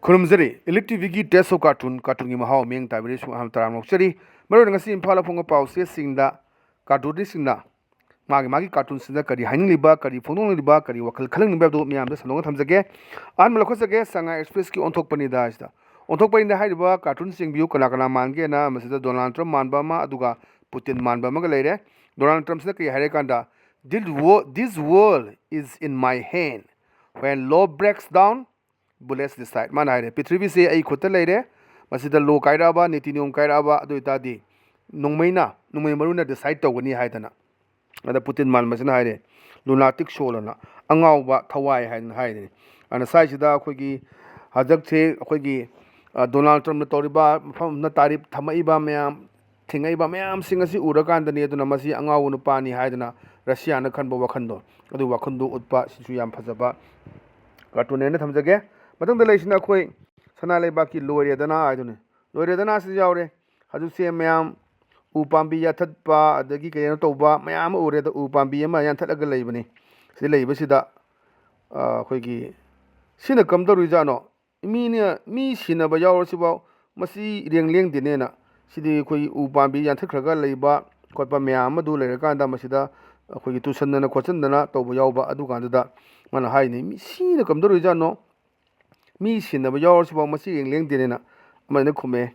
Kurumzari, ELITETV test of cartoon gi mahau meng tabiri su ham taram nokchari. Maro ngasi impala phonga pause singda cartoon singda. Magi cartoon singda kari haning liba kari phonong liba kari wakal khalang liba do miyam da sanong thamjage. An malakhosage sanga express ki onthok pani da ista. Onthok pani da haiba cartoon sing view kana kana mange na masida Donald Trump manba ma aduga Putin manba ma leire. Donald Trump sida ki hare kanda this world is in my hand. When law breaks down, bullets decide. Man hai Prithvi se ai khutta leire masida lo kairaba niti niom kairaba adu itadi nongmai maruna decide tawani haidana ada Putin man masina haire lunatic solana angawba thawai hain haire ana sai sida khogi hajak se khogi Donald Trump na toriba mafam na tarif thamaiba mayam thingaiba mayam singasi urakanda ni aduna masi angawu nu pani haidana Russia na khanba wakhando adu wakhando utpa sisu yam phajaba cartoon ne thamjage matang da leisina khoi sana leibaki loiredana aidune loiredana si yaure haju se mayam upambi yathatpa adagi kayena toba mayam ureda upambi ama yanthalaga leibani si leibasida khoigi sina kamdaru jano mi sinaba yaursiba masi rengleng dinena sidi khoi upambi yanthakhraga leiba khotpa mayam adu leirakanda masida khoigi tusanna khochandana toba yauba adu kandada mana haini mi sina kamdaru jano mi sinaba yaursiba masi rengleng dinena amane khume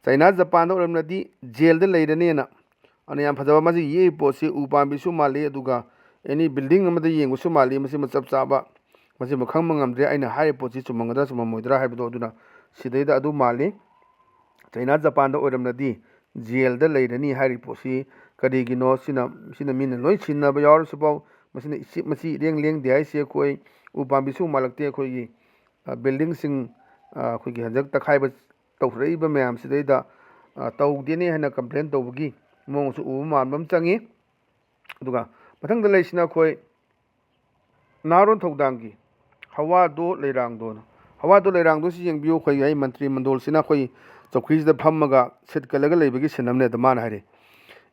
China Japan da oramnadi jail da leirane ana yam phajaba masi ye posi upambi su mali aduga any building amada yengu su mali masi machap chaba masi makhang mangamdre aina hai posi chumangada chumamoidra haibdo aduna sidaida adu mali China Japan da oramnadi jail da leirani hari posi karigino sina min loi sinaba yaur subaw masi leng de ai se koi upambi su malakte khoi building sing khoi gi hajak takhaiba tawreiba mayam sidaida tawdene hana complain tawbagi mongsu ubu manbam changi aduga mathangda leisina khoi naron thawdangi hawa do leirang do si yengbiu khoi ai mantri mandol sina khoi chokris da phammaga setkalaga leibagi sinamne da man hare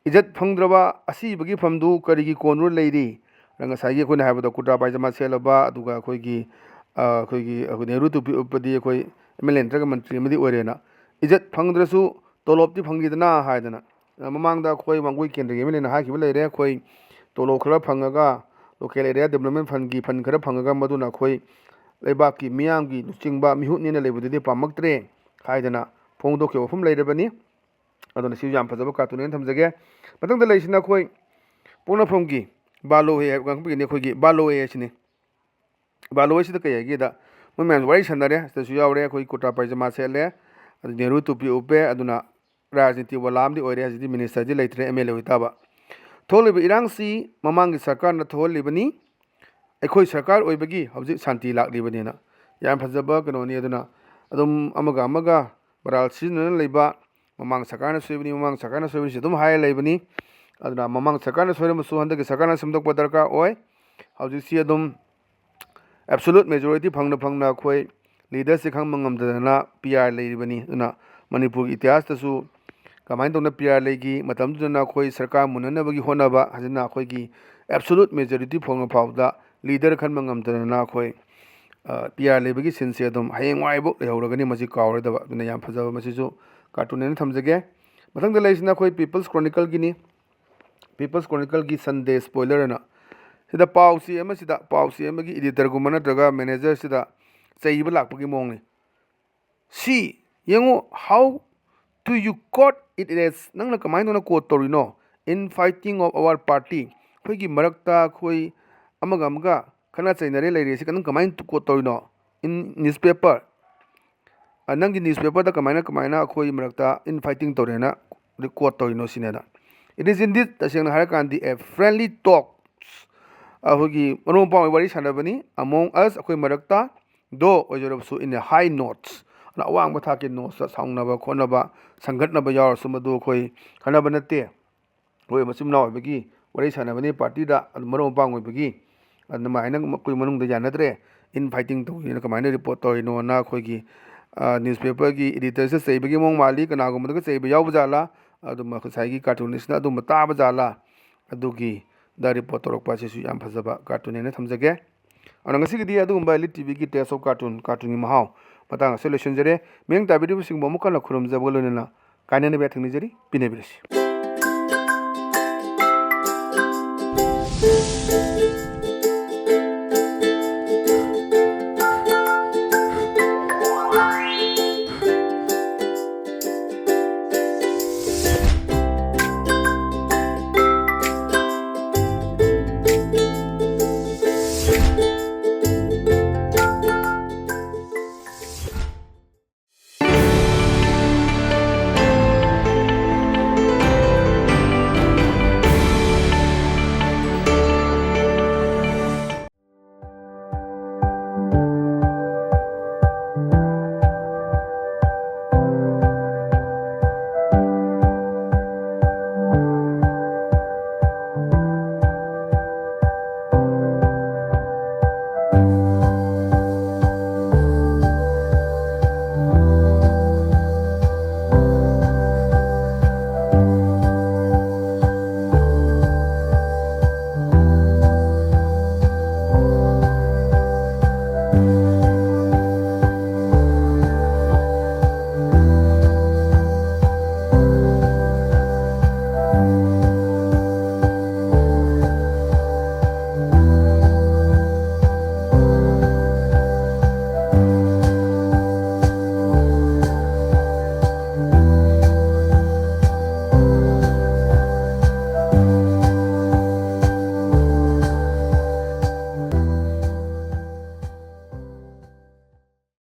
ijat phangdraba asibagi phamdu karigi konru leiri ranga sagi khoi haibada kutra paijama selaba aduga khoigi neru tupi upadi khoi MLN Mantri Madi Orena. Is it Pangrasu, Tolopti Pangidana Haidana? Mamang da Koi Wangui Kendri, Emily Haki Lere Koi, Tolokra Pangaga, local area development Fangi Pankara Pangaga Maduna Koi, Lebaki, Miangi, Chingba, Mihutni, Lebudi Pamaktre, Haidana, Pongdoko from later Bani. I don't see Yam Pazaka to name again. But on the Lashina Koi, Pona Pongi, Balo, Kogi, Balo Ashini. Balo is the Kayagida. Women wari sandare the suyaure koi kuta pajama sele neru tupi upe aduna rajniti walam di oire di minister di leitre MLA witaba tholi irang si mamang sarkar na tholi bani ekhoi sarkar oibagi hauji santi lakli bani na yam phajaba kanoni aduna adum amaga baral sinna leiba mamang sarkar na soibani adum hai leibani aduna mamang sarkar na soiram su handa ki sarkar na samdok padarka oi hauji si adum absolute majority phangna khoi leadership khang mangamdana PR leibani na Manipur ityas tasu kamain tongna PR legi matam duna khoi sarkar munana bagi honaba hajina khoi gi absolute majority phongna phawda leader khan mangamdana khoi PR lebagi sinse dum hayeng waibo lehauragani masi kawredaba duna yam phajaba masi su cartoon ne thamjage mathang da leisna khoi People's Chronicle gi Sunday spoiler na sida pausi amagi editor gumana daga manager sida chaiba lakpagi mongni si yengo how do you quote it is nangna kamai dona quote torino in fighting of our party khoi gi marakta khoi amaga khana chainare leire si kanang kamai quote torino in newspaper anangi newspaper da kamai khoi marakta in fighting torena quote torino sineda it is indeed taseng harakandi a friendly talk ahogi manompa wari sanabani among us akoi marakta do ojorabsu in a high notes na awang bathaki notes saungnaba khonaba sangatnaba yawar sumadu khoi khanaba natte hoi masim na oibagi wari sanabani party da manompa oibagi adma haina koi manung da janadre in fighting to ina kamaina report to ino na khoi gi newspaper gi editor se seibagi mong mali kana gumda ga seiba yaw bajala aduma khosai gi cartoonist na aduma ta bajala adugi da report torok pa sisu yam phajaba cartoon ne thamjage ana ngasi gi dia adugumba ELITETV gi test of cartoon ni mahau ꯃꯇꯥꯡ ꯑꯁꯤ ꯂꯣꯏꯁꯤꯟꯖꯔꯦ ꯃꯤꯠꯌꯦꯡ ꯇꯥꯕꯤꯔꯤꯕꯁꯤꯡꯕꯨ ꯑꯃꯨꯛ ꯍꯟꯅ ꯈꯨꯔꯨꯝꯖꯕꯒ ꯂꯣꯏꯅꯅ ꯀꯥꯏꯅꯅꯕ ꯊꯦꯡꯅꯖꯔꯤ ꯄꯤꯅꯕꯤꯔꯁꯤ